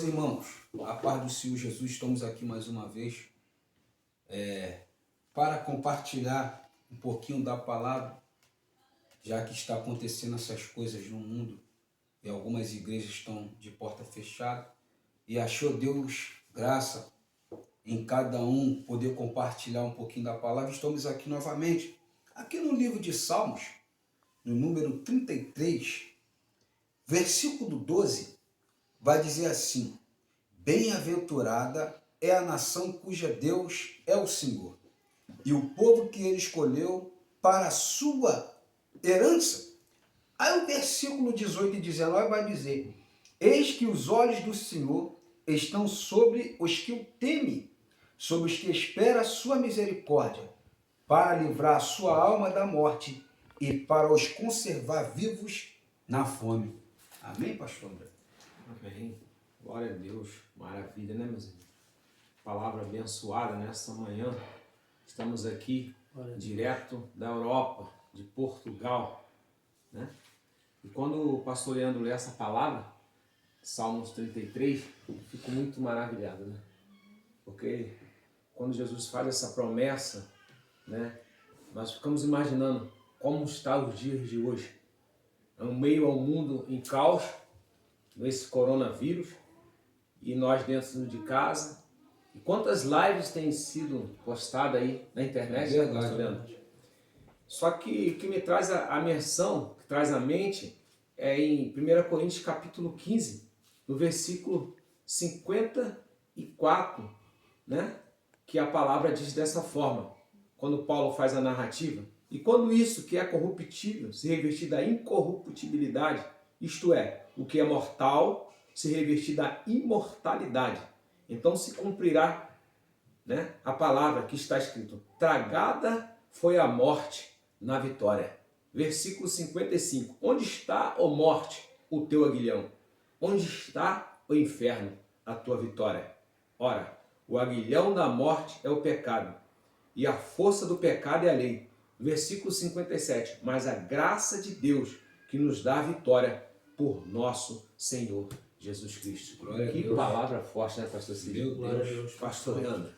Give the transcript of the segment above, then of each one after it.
Meus irmãos, a paz do Senhor Jesus, estamos aqui mais uma vez para compartilhar um pouquinho da palavra, já que está acontecendo essas coisas no mundo e algumas igrejas estão de porta fechada, e achou Deus graça em cada um poder compartilhar um pouquinho da palavra. Estamos aqui novamente, aqui no livro de Salmos, no número 33, versículo 12, vai dizer assim: bem-aventurada é a nação cuja Deus é o Senhor, e o povo que ele escolheu para a sua herança. Aí o versículo 18 e 19 vai dizer: eis que os olhos do Senhor estão sobre os que o temem, sobre os que esperam a sua misericórdia, para livrar a sua alma da morte e para os conservar vivos na fome. Amém, pastor André? Amém. Glória a Deus. Maravilha, né, meus irmãos? Palavra abençoada nessa manhã. Estamos aqui direto da Europa, de Portugal, né? E quando o pastor Leandro lê essa palavra, Salmos 33, eu fico muito maravilhado, né? Porque quando Jesus faz essa promessa, né, nós ficamos imaginando como estão os dias de hoje. No meio ao mundo em caos, nesse coronavírus, e nós dentro de casa. E quantas lives têm sido postadas aí na internet? É verdade. Só que o que me traz a menção, que traz a mente, é em 1 Coríntios capítulo 15, no versículo 54, né? Que a palavra diz dessa forma, quando Paulo faz a narrativa: e quando isso que é corruptível se revestir da incorruptibilidade, isto é, o que é mortal se revestir da imortalidade, então se cumprirá, né, a palavra que está escrito: tragada foi a morte na vitória. Versículo 55. Onde está, ó morte, o teu aguilhão? Onde está, o inferno, a tua vitória? Ora, o aguilhão da morte é o pecado, e a força do pecado é a lei. Versículo 57. Mas a graça de Deus que nos dá a vitória por nosso Senhor Jesus Cristo. Glória Que a Deus. palavra forte, né, pastor Cid? Glória a Deus. Pastor Leandro.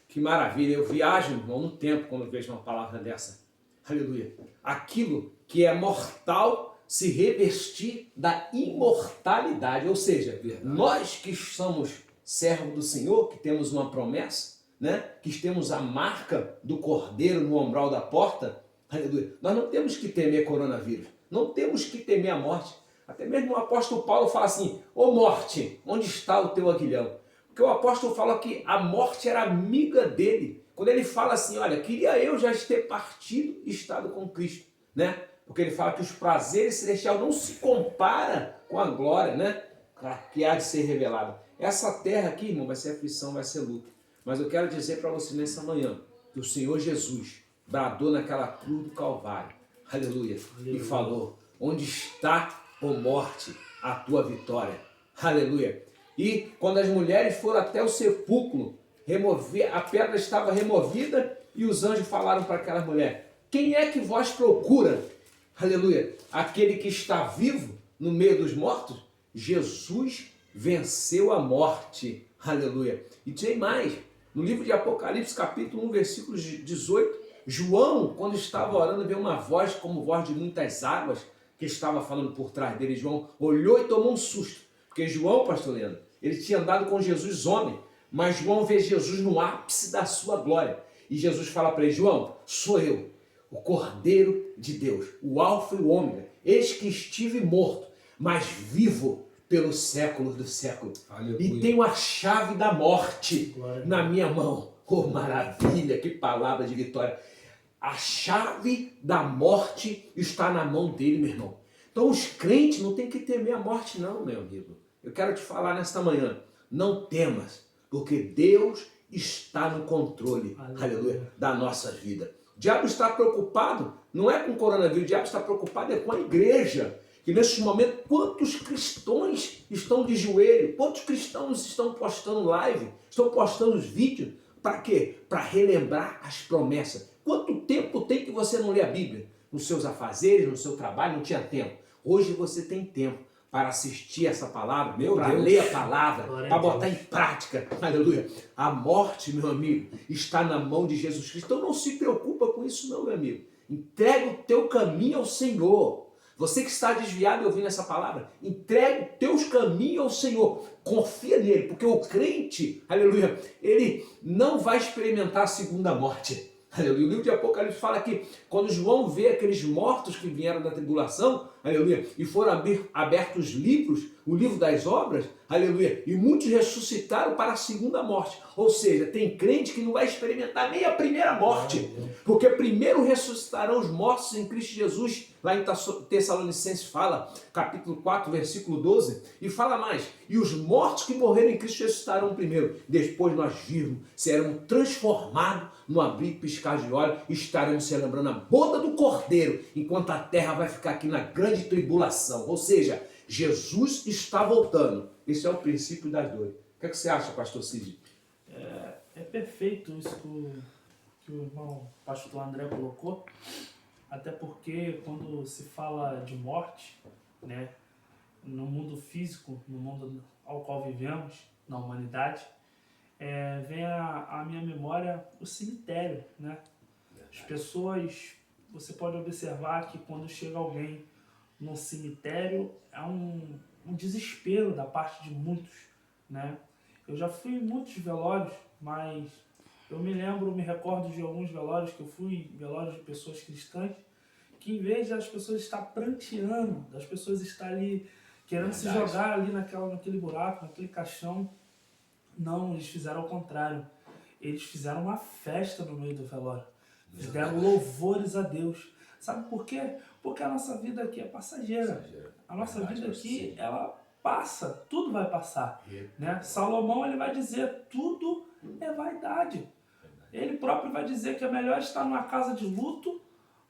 Que maravilha. Eu viajo, irmão, no tempo quando vejo uma palavra dessa. Aleluia. Aquilo que é mortal se revestir da imortalidade. Ou seja, nós que somos servos do Senhor, que temos uma promessa, né, que temos a marca do Cordeiro no umbral da porta, aleluia, nós não temos que temer coronavírus, não temos que temer a morte. Até mesmo o apóstolo Paulo fala assim: ô morte, onde está o teu aguilhão? Porque o apóstolo fala que a morte era amiga dele. Quando ele fala assim: olha, queria eu já ter partido e estado com Cristo, né? Porque ele fala que os prazeres celestiais não se compara com a glória, né, que há de ser revelada. Essa terra aqui, irmão, vai ser aflição, vai ser luta. Mas eu quero dizer para você nessa manhã que o Senhor Jesus bradou naquela cruz do Calvário, aleluia, e falou: onde está, ó morte, a tua vitória? Aleluia. E quando as mulheres foram até o sepulcro, a pedra estava removida, e os anjos falaram para aquela mulher: quem é que vós procura? Aleluia. Aquele que está vivo no meio dos mortos? Jesus venceu a morte. Aleluia. E tem mais. No livro de Apocalipse, capítulo 1, versículo 18, João, quando estava orando, veio uma voz como voz de muitas águas que estava falando por trás dele. João olhou e tomou um susto, porque João, pastor Leandro, ele tinha andado com Jesus homem, mas João vê Jesus no ápice da sua glória. E Jesus fala para ele: João, sou eu, o Cordeiro de Deus, o Alfa e o Ômega, eis que estive morto, mas vivo pelos séculos do século. Aleluia. E tenho a chave da morte na minha mão. Oh, maravilha, que palavra de vitória. A chave da morte está na mão dele, meu irmão. Então os crentes não tem que temer a morte não, meu amigo. Eu quero te falar nesta manhã: não temas, porque Deus está no controle, aleluia, da nossa vida. O diabo está preocupado, não é com o coronavírus, o diabo está preocupado é com a igreja. Que nesse momento, quantos cristãos estão de joelho, quantos cristãos estão postando live, estão postando os vídeos, para quê? Para relembrar as promessas. Quanto tempo tem que você não lê a Bíblia? Nos seus afazeres, no seu trabalho, não tinha tempo. Hoje você tem tempo para assistir essa palavra, Meu para Deus. ler a palavra, Glória para a Deus. botar em prática. Aleluia. A morte, meu amigo, está na mão de Jesus Cristo. Então não se preocupa com isso não, meu amigo. Entrega o teu caminho ao Senhor. Você que está desviado e ouvindo essa palavra, entrega os teus caminhos ao Senhor. Confia nele, porque o crente, aleluia, ele não vai experimentar a segunda morte. Aleluia. O livro de Apocalipse fala que quando João vê aqueles mortos que vieram da tribulação, aleluia, e foram abertos livros, o livro das obras, aleluia, e muitos ressuscitaram para a segunda morte. Ou seja, tem crente que não vai experimentar nem a primeira morte, porque primeiro ressuscitarão os mortos em Cristo Jesus, lá em Tessalonicenses fala, capítulo 4, versículo 12, e fala mais, e os mortos que morreram em Cristo ressuscitarão primeiro, depois nós virmos, seremos transformados no abrir e piscar de olhos, e estaremos celebrando a boda do Cordeiro, enquanto a terra vai ficar aqui na grande tribulação. Ou seja, Jesus está voltando. Esse é o princípio das dores. O que você acha, pastor Cid? É perfeito isso que o irmão pastor André colocou, até porque quando se fala de morte, né, no mundo físico, no mundo ao qual vivemos, na humanidade, vem à minha memória o cemitério, né? As pessoas, você pode observar que quando chega alguém no cemitério, há um desespero da parte de muitos, né? Eu já fui em muitos velórios, mas eu me recordo de alguns velórios que eu fui, velórios de pessoas cristãs, que em vez de as pessoas estar pranteando, das pessoas estar ali querendo se jogar ali naquele buraco, naquele caixão, não, eles fizeram ao contrário. Eles fizeram uma festa no meio do velório. Eles deram louvores a Deus. Sabe por quê? Porque a nossa vida aqui é passageira. A nossa vida aqui, ela passa. Tudo vai passar. Né? Salomão, ele vai dizer, tudo é vaidade. Ele próprio vai dizer que é melhor estar numa casa de luto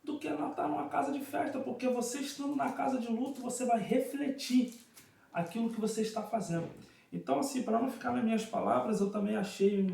do que não estar numa casa de festa. Porque você estando na casa de luto, você vai refletir aquilo que você está fazendo. Então, assim, para não ficar nas minhas palavras, eu também achei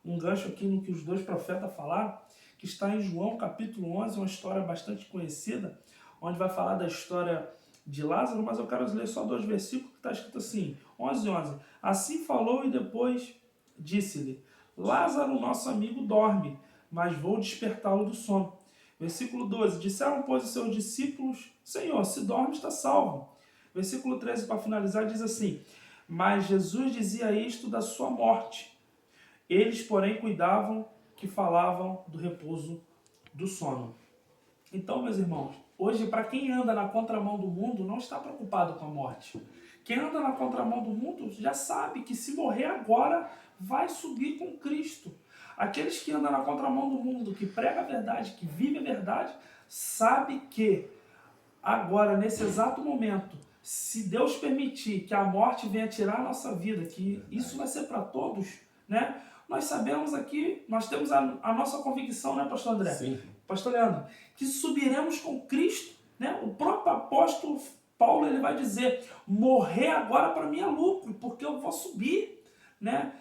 um gancho aqui no que os dois profetas falaram, que está em João capítulo 11, uma história bastante conhecida, onde vai falar da história de Lázaro, mas eu quero ler só 2 versículos, que está escrito assim, 11:11. Assim falou e depois disse-lhe, Lázaro, nosso amigo, dorme, mas vou despertá-lo do sono. Versículo 12, disseram, pois, os seus discípulos, Senhor, se dorme, está salvo. Versículo 13, para finalizar, diz assim, mas Jesus dizia isto da sua morte. Eles, porém, cuidavam que falavam do repouso do sono. Então, meus irmãos, hoje, para quem anda na contramão do mundo, não está preocupado com a morte. Quem anda na contramão do mundo já sabe que se morrer agora, vai subir com Cristo. Aqueles que andam na contramão do mundo, que prega a verdade, que vive a verdade, sabe que agora, nesse exato momento, se Deus permitir que a morte venha tirar a nossa vida, que isso vai ser para todos, né? Nós sabemos aqui, nós temos a nossa convicção, né, pastor André? Sim. Pastor Leandro, que subiremos com Cristo, né? O próprio apóstolo Paulo, ele vai dizer, morrer agora para mim é lucro, porque eu vou subir, né?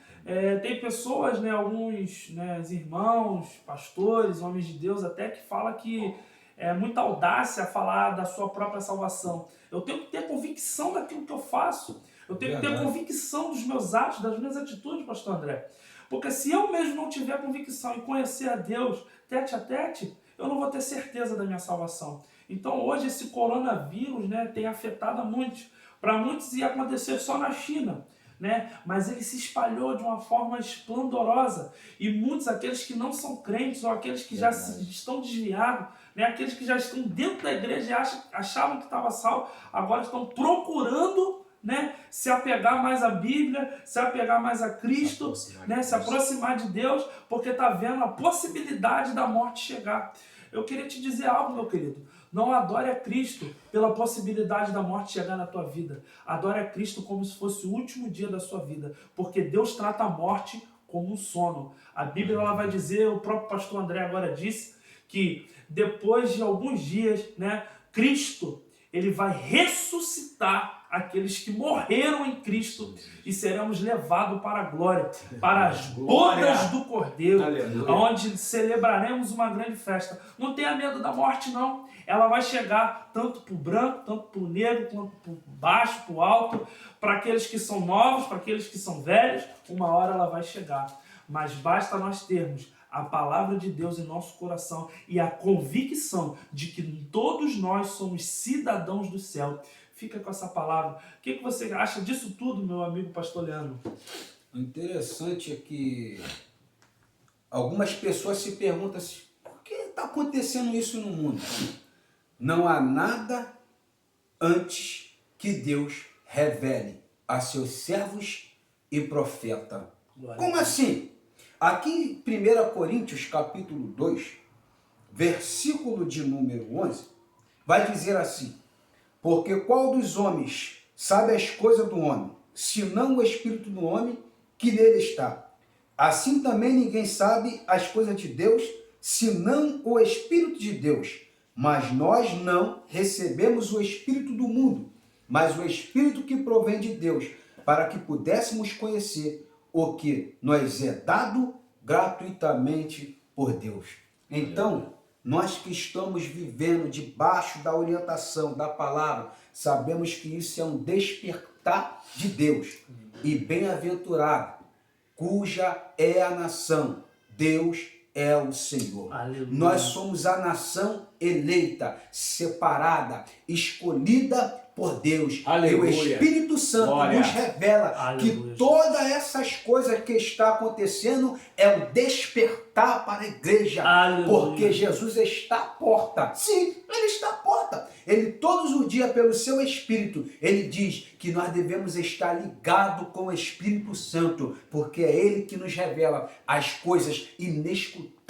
Tem pessoas, né, alguns, né, irmãos, pastores, homens de Deus até, que falam que é muita audácia falar da sua própria salvação. Eu tenho que ter convicção daquilo que eu faço. Eu tenho que ter convicção dos meus atos, das minhas atitudes, pastor André. Porque se eu mesmo não tiver convicção e conhecer a Deus tete a tete, eu não vou ter certeza da minha salvação. Então hoje esse coronavírus, né, tem afetado a muitos. Para muitos ia acontecer só na China, né? Mas ele se espalhou de uma forma esplendorosa. E muitos, aqueles que não são crentes ou aqueles que já estão desviados, né, aqueles que já estão dentro da igreja e achavam que estava salvo, agora estão procurando, né, se apegar mais à Bíblia, se apegar mais a Cristo, se aproximar de Deus, porque está vendo a possibilidade da morte chegar. Eu queria te dizer algo, meu querido. Não adore a Cristo pela possibilidade da morte chegar na tua vida. Adore a Cristo como se fosse o último dia da sua vida, porque Deus trata a morte como um sono. A Bíblia, ela vai dizer, o próprio pastor André agora disse, que depois de alguns dias, né, Cristo, ele vai ressuscitar aqueles que morreram em Cristo e seremos levados para a glória, para as bodas do Cordeiro, onde celebraremos uma grande festa. Não tenha medo da morte, não. ela vai chegar tanto para o branco, tanto para o negro, quanto para o baixo, para o alto, para aqueles que são novos, para aqueles que são velhos, uma hora ela vai chegar. Mas basta nós termos a palavra de Deus em nosso coração e a convicção de que todos nós somos cidadãos do céu. Fica com essa palavra. O que você acha disso tudo, meu amigo pastor Leandro? O interessante é que algumas pessoas se perguntam assim, por que está acontecendo isso no mundo? Não há nada antes que Deus revele a seus servos e profetas. Como assim? Aqui em 1 Coríntios capítulo 2, versículo de número 11, vai dizer assim, porque qual dos homens sabe as coisas do homem, senão o Espírito do homem que nele está? Assim também ninguém sabe as coisas de Deus, senão o Espírito de Deus. Mas nós não recebemos o Espírito do mundo, mas o Espírito que provém de Deus, para que pudéssemos conhecer o que nos é dado gratuitamente por Deus. Então, nós que estamos vivendo debaixo da orientação da palavra, sabemos que isso é um despertar de Deus. E bem-aventurado, cuja é a nação, Deus é o Senhor. Aleluia. Nós somos a nação eleita, separada, escolhida por Deus. Aleluia. E o Espírito Santo Glória. nos revela Aleluia. que todas essas coisas que está acontecendo é um despertar para a igreja. Aleluia. Porque Jesus está à porta. Sim, ele está à porta. Ele todos os dias, pelo seu Espírito, ele diz que nós devemos estar ligados com o Espírito Santo, porque é ele que nos revela as coisas inescutáveis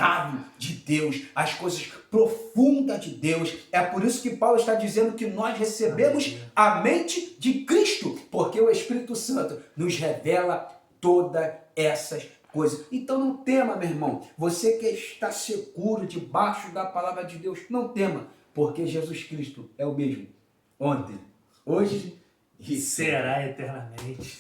de Deus, as coisas profundas de Deus. É por isso que Paulo está dizendo que nós recebemos a mente de Cristo, porque o Espírito Santo nos revela todas essas coisas. Então não tema, meu irmão. Você que está seguro debaixo da palavra de Deus, não tema, porque Jesus Cristo é o mesmo ontem, hoje e Será eternamente.